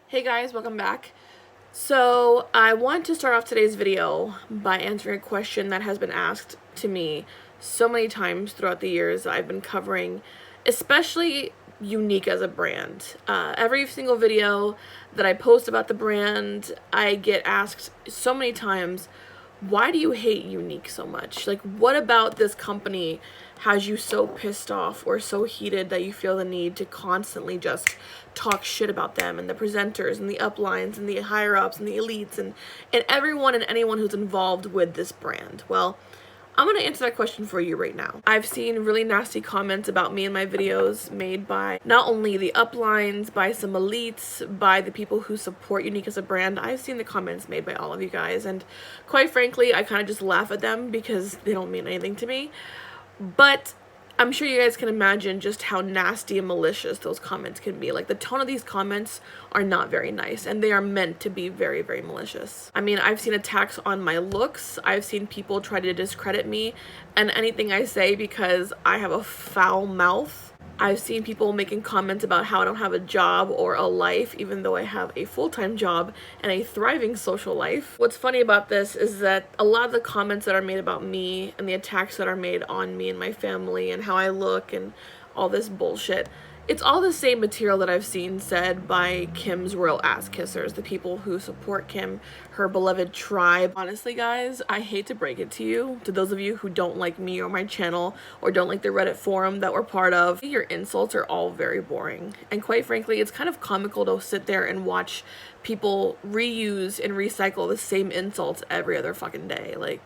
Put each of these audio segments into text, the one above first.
Hey guys, welcome back. So I want to start off today's video by answering a question that has been asked to me so many times throughout the years that I've been covering, especially Unique as a brand. Every single video that I post about the brand, I get asked so many times, why do you hate Unique so much? Like, what about this company has you so pissed off or so heated that you feel the need to constantly just talk shit about them and the presenters and the uplines and the higher ups and the elites and everyone and anyone who's involved with this brand? Well, I'm going to answer that question for you right now. I've seen really nasty comments about me and my videos made by not only the uplines, by some elites, by the people who support Unique as a brand. I've seen the comments made by all of you guys, and quite frankly, I kind of just laugh at them because they don't mean anything to me. But I'm sure you guys can imagine just how nasty and malicious those comments can be. Like, the tone of these comments are not very nice, and they are meant to be very, very malicious. I mean, I've seen attacks on my looks. I've seen people try to discredit me and anything I say because I have a foul mouth. I've seen people making comments about how I don't have a job or a life, even though I have a full-time job and a thriving social life. What's funny about this is that a lot of the comments that are made about me and the attacks that are made on me and my family and how I look and all this bullshit, it's all the same material that I've seen said by Kim's royal ass kissers, the people who support Kim, her beloved tribe. Honestly, guys, I hate to break it to you, to those of you who don't like me or my channel or don't like the Reddit forum that we're part of, your insults are all very boring. And quite frankly, it's kind of comical to sit there and watch people reuse and recycle the same insults every other fucking day. Like,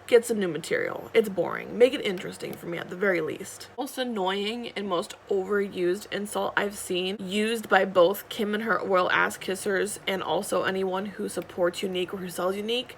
get some new material. It's boring. Make it interesting for me at the very least. Most annoying and most overused insult I've seen used by both Kim and her royal ass kissers and also anyone who supports Unique or who sells Unique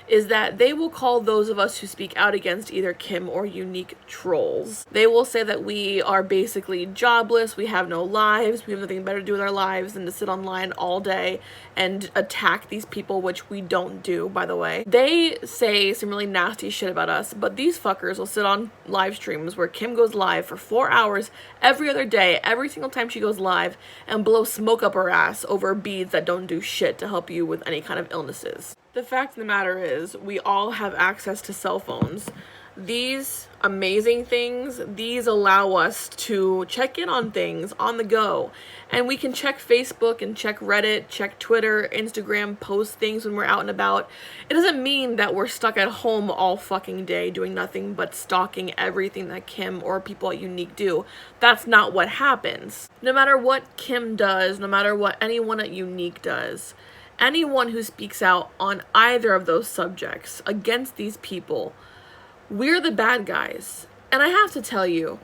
is that they will call those of us who speak out against either Kim or Unique trolls. They will say that we are basically jobless, we have no lives, we have nothing better to do with our lives than to sit online all day and attack these people, which we don't do, by the way. They say some really nasty shit about us, but these fuckers will sit on live streams where Kim goes live for 4 hours every other day, every single time she goes live, and blow smoke up her ass over beads that don't do shit to help you with any kind of illnesses. The fact of the matter is, we all have access to cell phones. These amazing things, these allow us to check in on things on the go. And we can check Facebook and check Reddit, check Twitter, Instagram, post things when we're out and about. It doesn't mean that we're stuck at home all fucking day doing nothing but stalking everything that Kim or people at Unique do. That's not what happens. No matter what Kim does, no matter what anyone at Unique does, anyone who speaks out on either of those subjects against these people, we're the bad guys. And I have to tell you,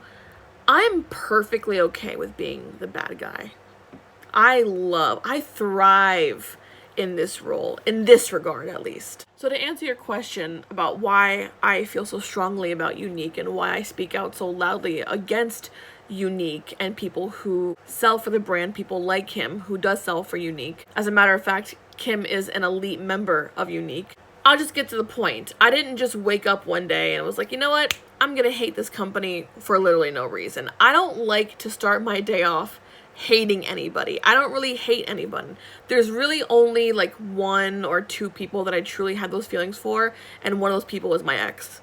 I'm perfectly okay with being the bad guy. I thrive in this role, in this regard at least. So to answer your question about why I feel so strongly about Unique and why I speak out so loudly against Unique and people who sell for the brand, people like Kim who does sell for Unique. As a matter of fact, Kim is an elite member of Unique. I'll just get to the point. I didn't just wake up one day and was like, you know what? I'm gonna hate this company for literally no reason. I don't like to start my day off hating anybody. I don't really hate anyone. There's really only like 1 or 2 people that I truly had those feelings for, and one of those people was my ex.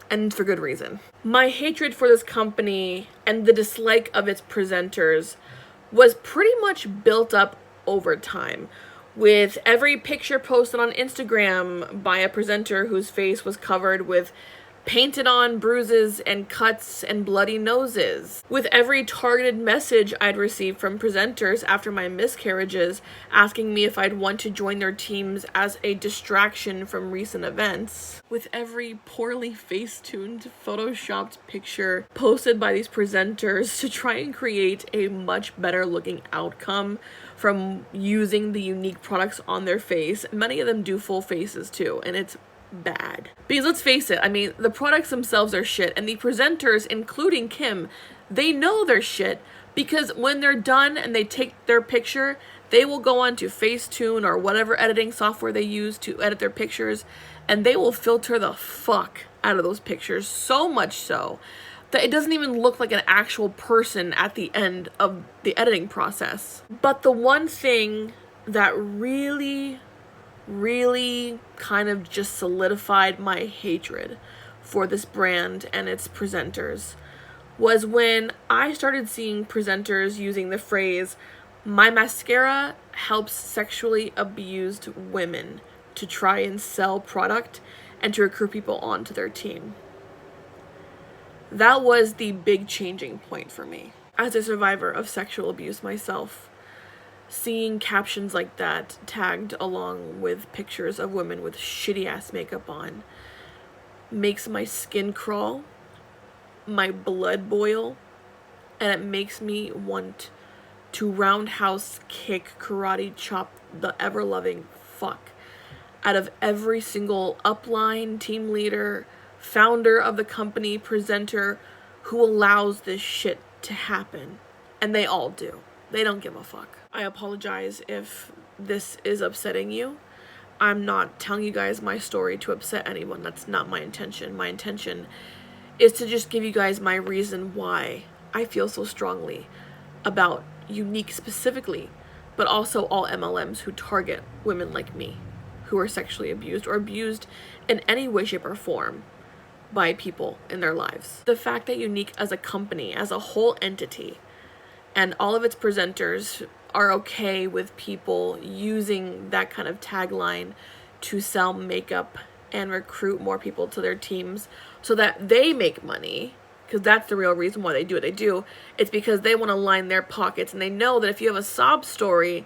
And for good reason. My hatred for this company and the dislike of its presenters was pretty much built up over time, with every picture posted on Instagram by a presenter whose face was covered with painted on bruises and cuts and bloody noses, with every targeted message I'd received from presenters after my miscarriages asking me if I'd want to join their teams as a distraction from recent events, with every poorly face-tuned photoshopped picture posted by these presenters to try and create a much better looking outcome from using the Unique products on their face. Many of them do full faces too, and it's bad. Because let's face it, I mean, the products themselves are shit, and the presenters, including Kim, they know they're shit because when they're done and they take their picture, they will go on to Facetune or whatever editing software they use to edit their pictures, and they will filter the fuck out of those pictures, so much so that it doesn't even look like an actual person at the end of the editing process. But the one thing that really kind of just solidified my hatred for this brand and its presenters was when I started seeing presenters using the phrase, "My mascara helps sexually abused women," to try and sell product and to recruit people onto their team. That was the big changing point for me. As a survivor of sexual abuse myself, seeing captions like that tagged along with pictures of women with shitty ass makeup on makes my skin crawl, my blood boil, and it makes me want to roundhouse kick, karate chop the ever-loving fuck out of every single upline, team leader, founder of the company, presenter who allows this shit to happen. And they all do. They don't give a fuck. I apologize if this is upsetting you. I'm not telling you guys my story to upset anyone. That's not my intention. My intention is to just give you guys my reason why I feel so strongly about Younique specifically, but also all MLMs who target women like me, who are sexually abused or abused in any way, shape, or form by people in their lives. The fact that Younique as a company, as a whole entity, and all of its presenters are okay with people using that kind of tagline to sell makeup and recruit more people to their teams so that they make money, because that's the real reason why they do what they do. It's because they want to line their pockets, and they know that if you have a sob story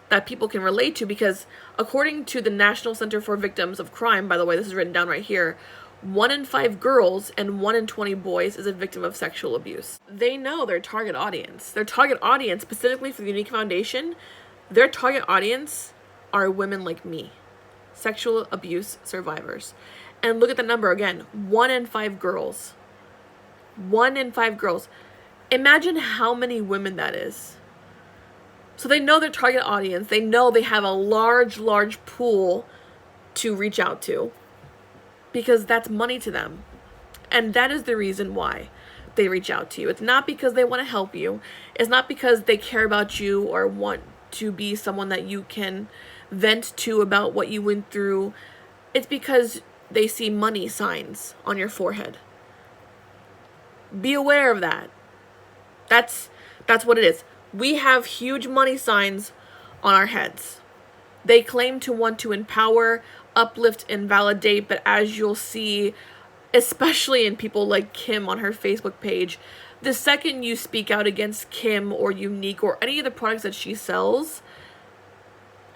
that people can relate to, because according to the National Center for Victims of Crime, by the way, this is written down right here, 1 in 5 girls and 1 in 20 boys is a victim of sexual abuse. They know their target audience. Their target audience, specifically for the Younique Foundation, their target audience are women like me, sexual abuse survivors. And look at the number again, 1 in 5 girls. 1 in 5 girls. Imagine how many women that is. So they know their target audience. They know they have a large pool to reach out to, because that's money to them. And that is the reason why they reach out to you. It's not because they want to help you. It's not because they care about you or want to be someone that you can vent to about what you went through. It's because they see money signs on your forehead. Be aware of that. That's what it is. We have huge money signs on our heads. They claim to want to empower, uplift, and validate, but as you'll see, especially in people like Kim on her Facebook page, the second you speak out against Kim or Younique or any of the products that she sells,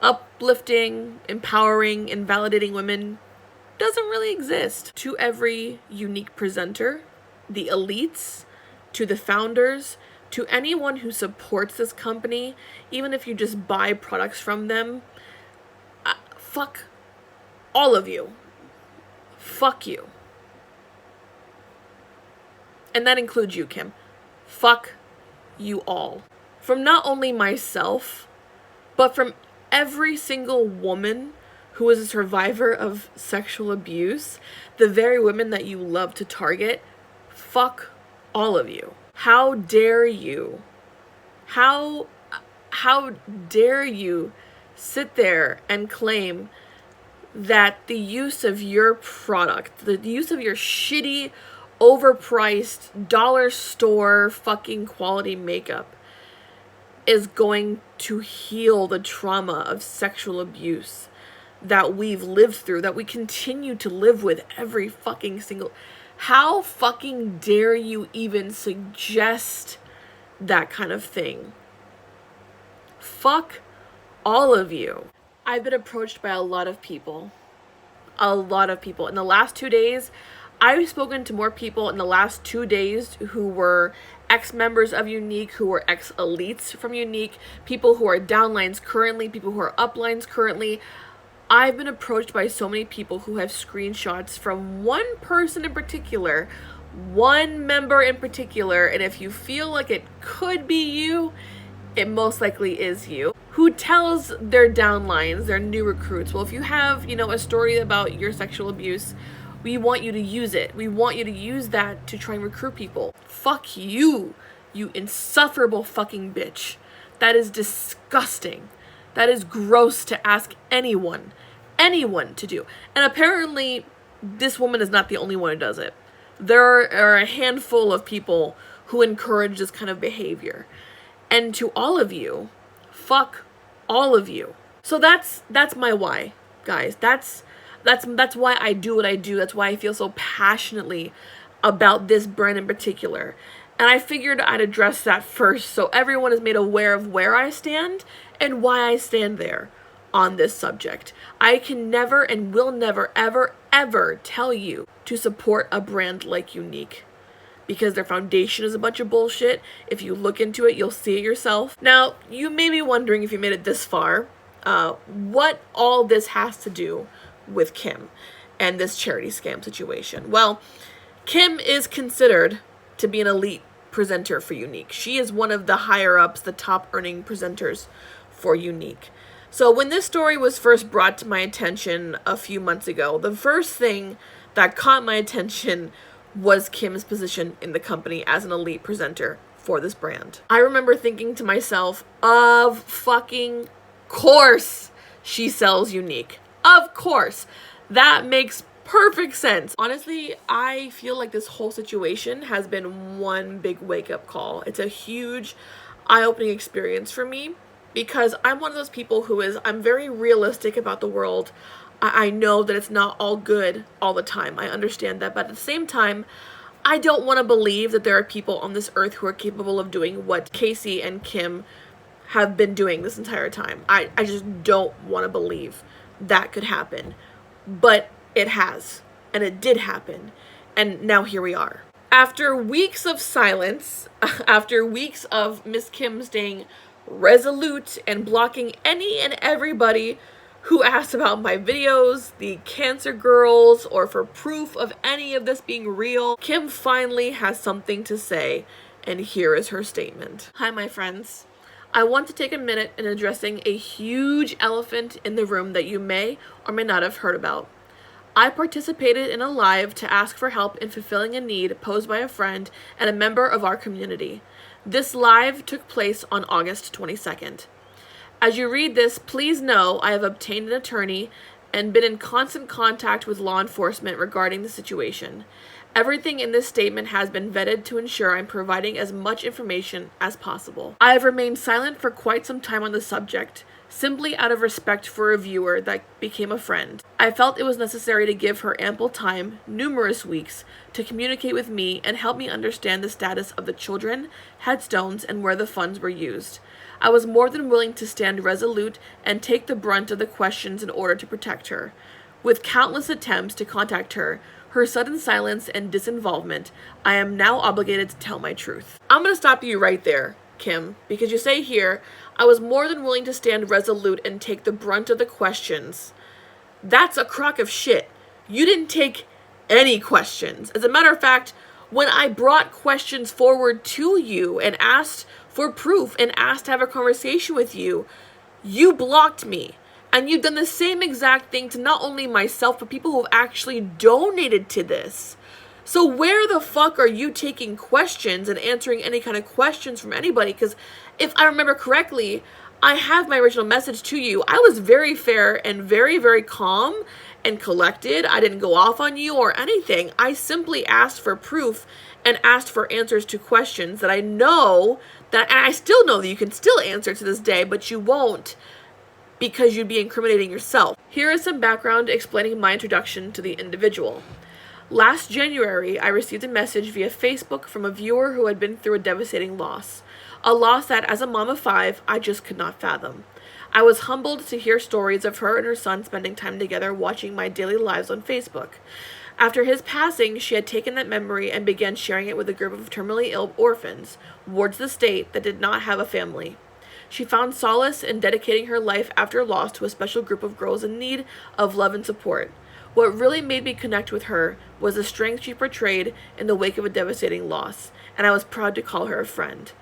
uplifting, empowering, and validating women doesn't really exist. To every Younique presenter, the elites, to the founders, to anyone who supports this company, even if you just buy products from them, fuck all of you. Fuck you. And that includes you, Kim. Fuck you all. From not only myself, but from every single woman who is a survivor of sexual abuse, the very women that you love to target, fuck all of you. How dare you? How dare you sit there and claim that the use of your product, the use of your shitty, overpriced, dollar store fucking quality makeup is going to heal the trauma of sexual abuse that we've lived through, that we continue to live with every fucking single... How fucking dare you even suggest that kind of thing? Fuck all of you. I've been approached by a lot of people. A lot of people. In the last 2 days, I've spoken to more people in the last 2 days who were ex-members of Younique, who were ex-elites from Younique, people who are downlines currently, people who are uplines currently. I've been approached by so many people who have screenshots from one person in particular, one member in particular, and if you feel like it could be you, it most likely is you, who tells their downlines, their new recruits, well, if you have, a story about your sexual abuse, We want you to use it. We want you to use that to try and recruit people. Fuck you, you insufferable fucking bitch. That is disgusting. That is gross to ask anyone to do. And apparently, this woman is not the only one who does it. There are a handful of people who encourage this kind of behavior. And to all of you, fuck all of you. So that's my why, guys. That's why I do what I do. That's why I feel so passionately about this brand in particular. And I figured I'd address that first so everyone is made aware of where I stand and why I stand there on this subject. I can never and will never, ever, ever tell you to support a brand like Unique, because their foundation is a bunch of bullshit. If you look into it, you'll see it yourself. Now, you may be wondering, if you made it this far, what all this has to do with Kim and this charity scam situation. Well, Kim is considered to be an elite presenter for Unique. She is one of the higher ups, the top earning presenters for Unique. So when this story was first brought to my attention a few months ago, the first thing that caught my attention was Kim's position in the company as an elite presenter for this brand. I remember thinking to myself, of fucking course she sells Unique. Of course. That makes perfect sense. Honestly, I feel like this whole situation has been one big wake-up call. It's a huge eye-opening experience for me, because I'm one of those people I'm very realistic about the world. I know that it's not all good all the time. I understand that. But at the same time, I don't want to believe that there are people on this earth who are capable of doing what Casey and Kim have been doing this entire time. I just don't want to believe that could happen. But it has. And it did happen. And now here we are. After weeks of silence, after weeks of Miss Kim staying resolute and blocking any and everybody who asked about my videos, the cancer girls, or for proof of any of this being real, Kim finally has something to say, and here is her statement. Hi, my friends. I want to take a minute in addressing a huge elephant in the room that you may or may not have heard about. I participated in a live to ask for help in fulfilling a need posed by a friend and a member of our community. This live took place on August 22nd. As you read this, please know I have obtained an attorney and been in constant contact with law enforcement regarding the situation. Everything in this statement has been vetted to ensure I'm providing as much information as possible. I have remained silent for quite some time on the subject, simply out of respect for a viewer that became a friend. I felt it was necessary to give her ample time, numerous weeks, to communicate with me and help me understand the status of the children, headstones, and where the funds were used. I was more than willing to stand resolute and take the brunt of the questions in order to protect her. With countless attempts to contact her, her sudden silence and disinvolvement, I am now obligated to tell my truth. I'm going to stop you right there, Kim, because you say here, I was more than willing to stand resolute and take the brunt of the questions. That's a crock of shit. You didn't take any questions. As a matter of fact, when I brought questions forward to you and asked for proof and asked to have a conversation with you, you blocked me. And you've done the same exact thing to not only myself, but people who have actually donated to this. So where the fuck are you taking questions and answering any kind of questions from anybody? Because if I remember correctly, I have my original message to you. I was very fair and very, very calm and collected. I didn't go off on you or anything. I simply asked for proof and asked for answers to questions that I know that, and I still know that you can still answer to this day, but you won't, because you'd be incriminating yourself. Here is some background explaining my introduction to the individual. Last January, I received a message via Facebook from a viewer who had been through a devastating loss. A loss that, as a mom of 5, I just could not fathom. I was humbled to hear stories of her and her son spending time together watching my daily lives on Facebook. After his passing, she had taken that memory and began sharing it with a group of terminally ill orphans, wards of the state that did not have a family. She found solace in dedicating her life after loss to a special group of girls in need of love and support. What really made me connect with her was the strength she portrayed in the wake of a devastating loss, and I was proud to call her a friend.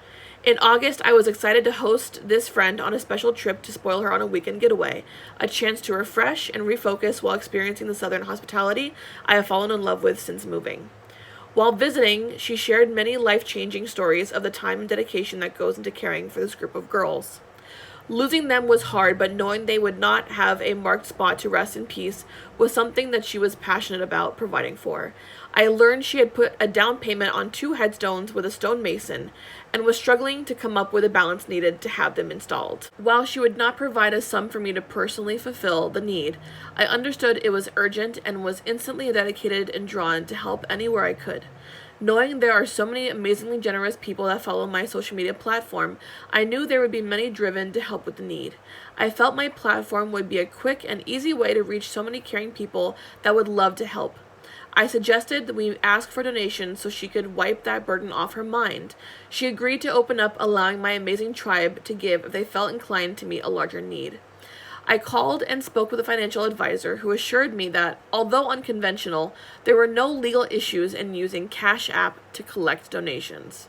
In August, I was excited to host this friend on a special trip to spoil her on a weekend getaway, a chance to refresh and refocus while experiencing the Southern hospitality I have fallen in love with since moving. While visiting, she shared many life-changing stories of the time and dedication that goes into caring for this group of girls. Losing them was hard, but knowing they would not have a marked spot to rest in peace was something that she was passionate about providing for. I learned she had put a down payment on 2 headstones with a stonemason and was struggling to come up with the balance needed to have them installed. While she would not provide a sum for me to personally fulfill the need, I understood it was urgent and was instantly dedicated and drawn to help anywhere I could. Knowing there are so many amazingly generous people that follow my social media platform, I knew there would be many driven to help with the need. I felt my platform would be a quick and easy way to reach so many caring people that would love to help. I suggested that we ask for donations so she could wipe that burden off her mind. She agreed to open up, allowing my amazing tribe to give if they felt inclined to meet a larger need. I called and spoke with a financial advisor who assured me that, although unconventional, there were no legal issues in using Cash App to collect donations.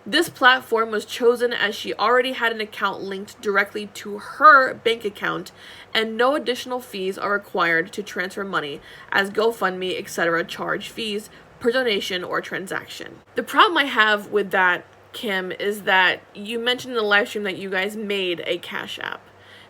This platform was chosen as she already had an account linked directly to her bank account, and no additional fees are required to transfer money, as GoFundMe, etc. charge fees per donation or transaction. The problem I have with that, Kim, is that you mentioned in the live stream that you guys made a Cash App.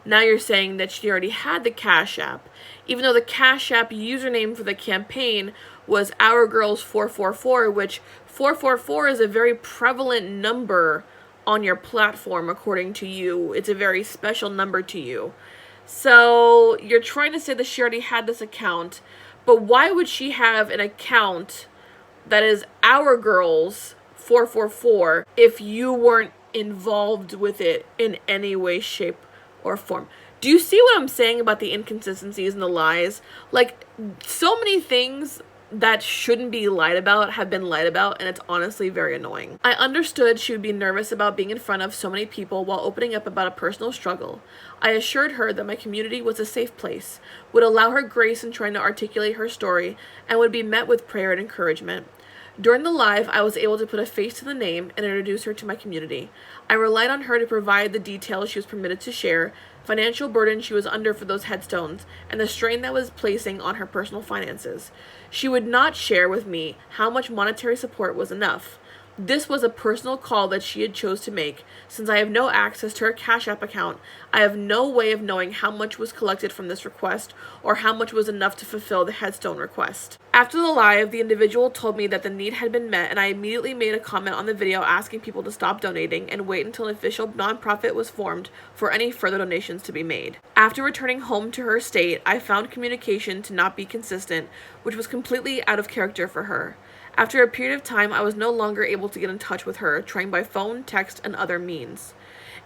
Now you're saying that she already had the Cash App, even though the Cash App username for the campaign was OurGirls444, which 444 is a very prevalent number on your platform, according to you. It's a very special number to you. So you're trying to say that she already had this account, but why would she have an account that is OurGirls444 if you weren't involved with it in any way, shape, or form? Do you see what I'm saying about the inconsistencies and the lies? Like, so many things that shouldn't be lied about have been lied about, and it's honestly very annoying. I understood she would be nervous about being in front of so many people while opening up about a personal struggle. I assured her that my community was a safe place, would allow her grace in trying to articulate her story, and would be met with prayer and encouragement. During the live, I was able to put a face to the name and introduce her to my community. I relied on her to provide the details she was permitted to share, financial burden she was under for those headstones, and the strain that was placing on her personal finances. She would not share with me how much monetary support was enough. This was a personal call that she had chose to make. Since I have no access to her Cash App account, I have no way of knowing how much was collected from this request or how much was enough to fulfill the headstone request. After the live, the individual told me that the need had been met, and I immediately made a comment on the video asking people to stop donating and wait until an official nonprofit was formed for any further donations to be made. After returning home to her state, I found communication to not be consistent, which was completely out of character for her. After a period of time, I was no longer able to get in touch with her, trying by phone, text, and other means.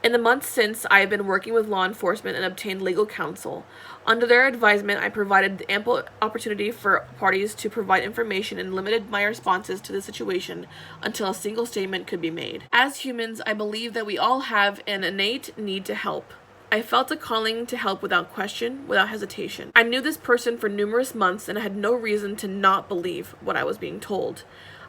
In the months since, I have been working with law enforcement and obtained legal counsel. Under their advisement, I provided ample opportunity for parties to provide information and limited my responses to the situation until a single statement could be made. As humans, I believe that we all have an innate need to help. I felt a calling to help without question, without hesitation. I knew this person for numerous months and had no reason to not believe what I was being told.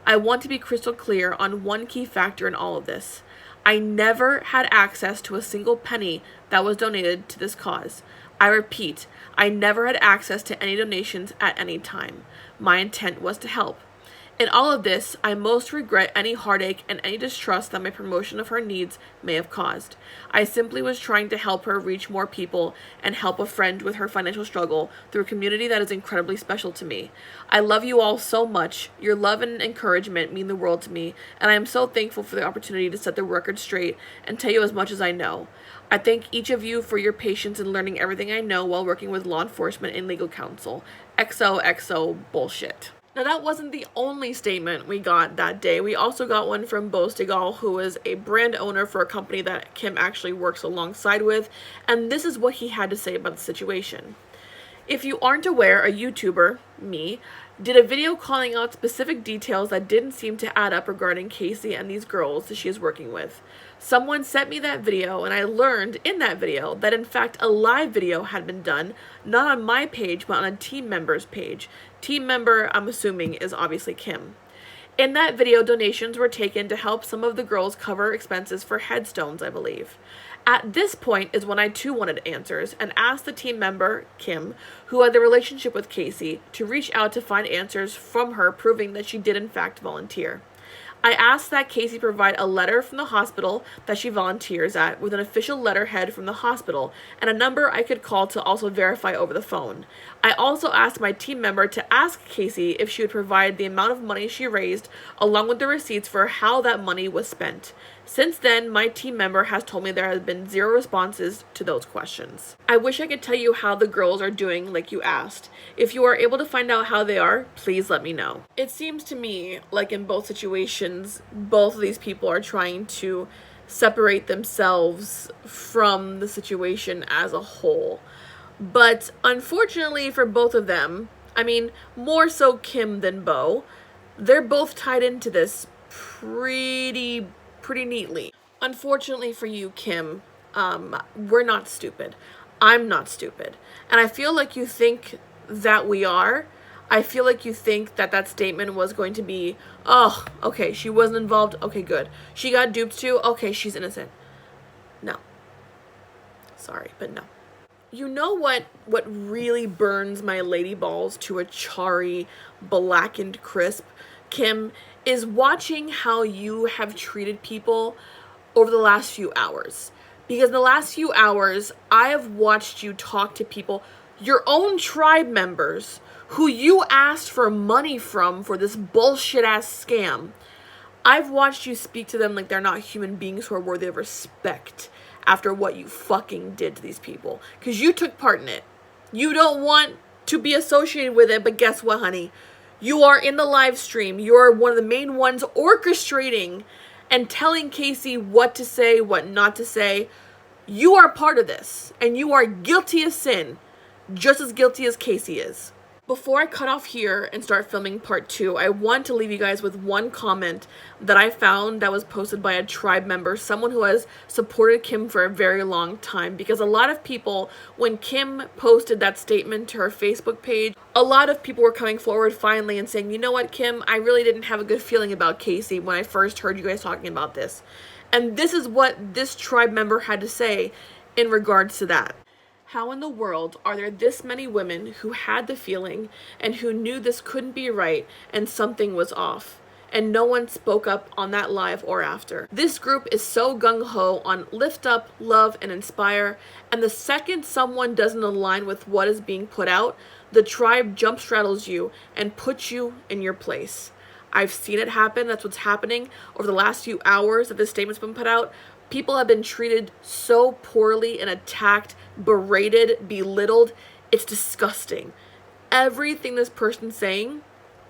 I want to be crystal clear on one key factor in all of this. I never had access to a single penny that was donated to this cause. I repeat, I never had access to any donations at any time. My intent was to help. In all of this, I most regret any heartache and any distrust that my promotion of her needs may have caused. I simply was trying to help her reach more people and help a friend with her financial struggle through a community that is incredibly special to me. I love you all so much. Your love and encouragement mean the world to me, and I am so thankful for the opportunity to set the record straight and tell you as much as I know. I thank each of you for your patience in learning everything I know while working with law enforcement and legal counsel. XOXO bullshit. Now, that wasn't the only statement we got that day. We also got one from Bo Stegall, who is a brand owner for a company that Kim actually works alongside with, and this is what he had to say about the situation. If you aren't aware, a YouTuber, me, did a video calling out specific details that didn't seem to add up regarding Casey and these girls that she is working with. Someone sent me that video, and I learned in that video that in fact a live video had been done, not on my page, but on a team member's page. Team member, I'm assuming, is obviously Kim. In that video, donations were taken to help some of the girls cover expenses for headstones, I believe. At this point is when I too wanted answers and asked the team member, Kim, who had the relationship with Casey, to reach out to find answers from her proving that she did in fact volunteer. I asked that Casey provide a letter from the hospital that she volunteers at with an official letterhead from the hospital and a number I could call to also verify over the phone. I also asked my team member to ask Casey if she would provide the amount of money she raised along with the receipts for how that money was spent. Since then, my team member has told me there has been 0 responses to those questions. I wish I could tell you how the girls are doing like you asked. If you are able to find out how they are, please let me know. It seems to me like in both situations, both of these people are trying to separate themselves from the situation as a whole. But unfortunately for both of them, I mean, more so Kim than Bo, they're both tied into this pretty neatly. Unfortunately for you, Kim, we're not stupid. I'm not stupid. And I feel like you think that we are. I feel like you think that that statement was going to be, oh, okay, she wasn't involved. Okay, good. She got duped too. Okay, she's innocent. No. Sorry, but no. You know what really burns my lady balls to a charry, blackened crisp, Kim, is watching how you have treated people over the last few hours. Because in the last few hours, I have watched you talk to people, your own tribe members, who you asked for money from for this bullshit ass scam. I've watched you speak to them like they're not human beings who are worthy of respect after what you fucking did to these people. Because you took part in it. You don't want to be associated with it, but guess what, honey? You are in the live stream. You are one of the main ones orchestrating and telling Casey what to say, what not to say. You are part of this, and you are guilty of sin, just as guilty as Casey is. Before I cut off here and start filming part 2, I want to leave you guys with one comment that I found that was posted by a tribe member, someone who has supported Kim for a very long time, because a lot of people, when Kim posted that statement to her Facebook page, a lot of people were coming forward finally and saying, you know what, Kim, I really didn't have a good feeling about Casey when I first heard you guys talking about this. And this is what this tribe member had to say in regards to that. How in the world are there this many women who had the feeling and who knew this couldn't be right and something was off? And no one spoke up on that live or after. This group is so gung-ho on lift up, love, and inspire, and the second someone doesn't align with what is being put out, the tribe jump straddles you and puts you in your place. I've seen it happen. That's what's happening over the last few hours that this statement's been put out. People have been treated so poorly and attacked, berated, belittled. It's disgusting. Everything this person's saying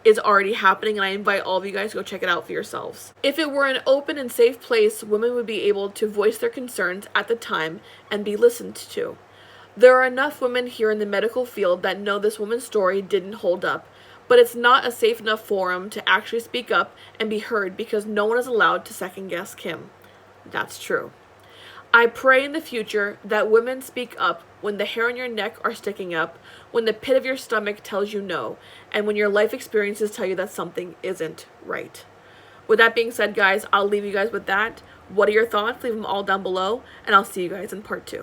is already happening, and I invite all of you guys to go check it out for yourselves. If it were an open and safe place, women would be able to voice their concerns at the time and be listened to. There are enough women here in the medical field that know this woman's story didn't hold up, but it's not a safe enough forum to actually speak up and be heard because no one is allowed to second-guess Kim. That's true. I pray in the future that women speak up when the hair on your neck are sticking up, when the pit of your stomach tells you no, and when your life experiences tell you that something isn't right. With that being said, guys, I'll leave you guys with that. What are your thoughts? Leave them all down below, and I'll see you guys in part 2.